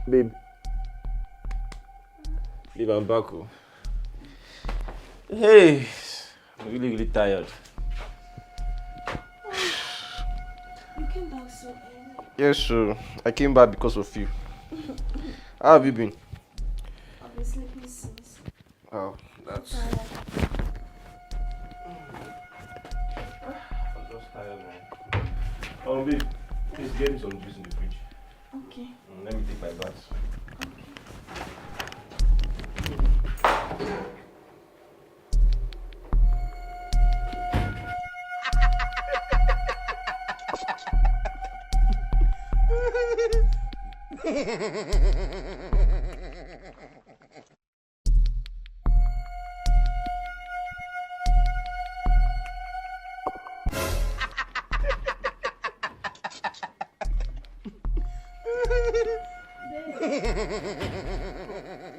Babe. Babe, I'm back. Oh. Hey, I'm really tired. You came back so early. Yes, sure. I came back because of you. How have you been? I've been sleeping since. Oh, that's... I'm just tired, man. Oh, babe, please get me some juice in the fridge. Okay. Let me take my bath.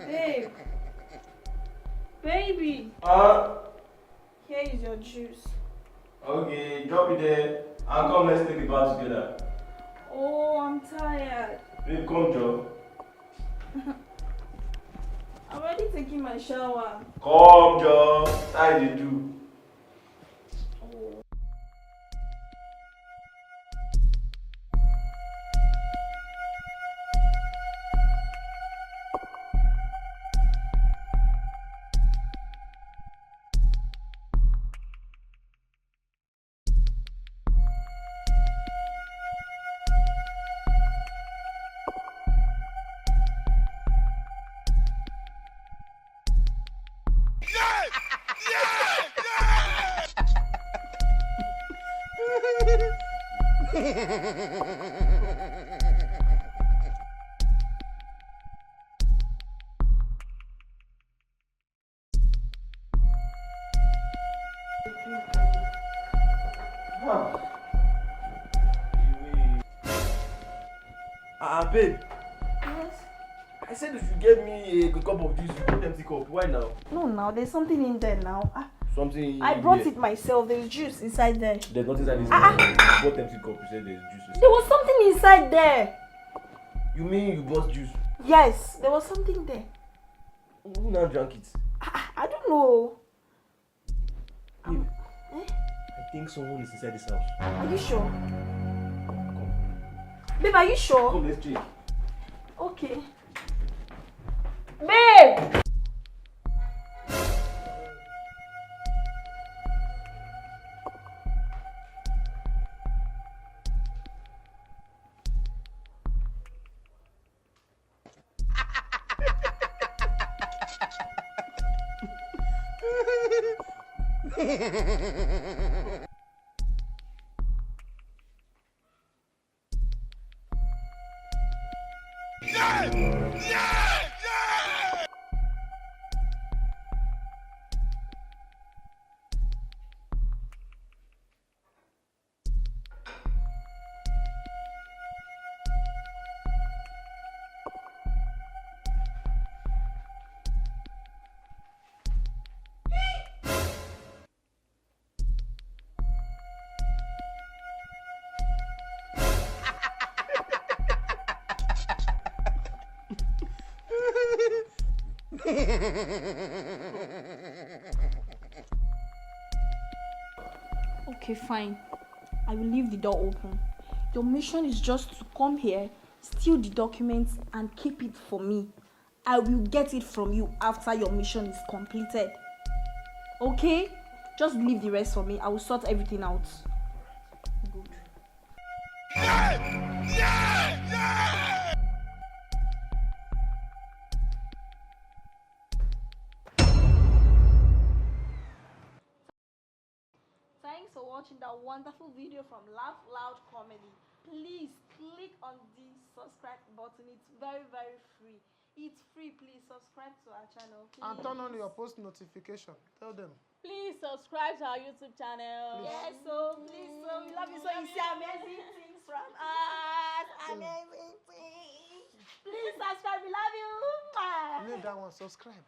Babe. Baby. Here is your juice. Okay, drop it there and come, let's take a bath together. Oh, I'm tired. Babe, come, Joe. I'm already taking my shower. Come, Joe. How did you do? Oh. Babe. Yes? I said if you get me a cup of juice, you put empty cup. Why now? No, now there's something in there now. Something. I brought it myself. There's juice inside there. There's nothing inside this cup. You bought empty cup. You said there's juice inside. There was something inside there. You mean you bought juice? Yes, there was something there. Who now drank it? I don't know. Babe, I think someone is inside this house. Are you sure? Come. Babe, are you sure? Come, let's check. Okay. Babe! Okay, fine. I will leave the door open. Your mission is just to come here, steal the documents, and keep it for me. I will get it from you after your mission is completed. Okay? Just leave the rest for me. I will sort everything out. Good. wonderful video from Laugh Loud Comedy. Please click on the subscribe button. It's very, very free. It's free. Please subscribe to our channel. Please. And turn on your post notification. Tell them. Please subscribe to our YouTube channel. Please. Yes, so please, so we love you. So you see amazing things from us. Amazing things. Please subscribe. We love you. Leave that one. Subscribe.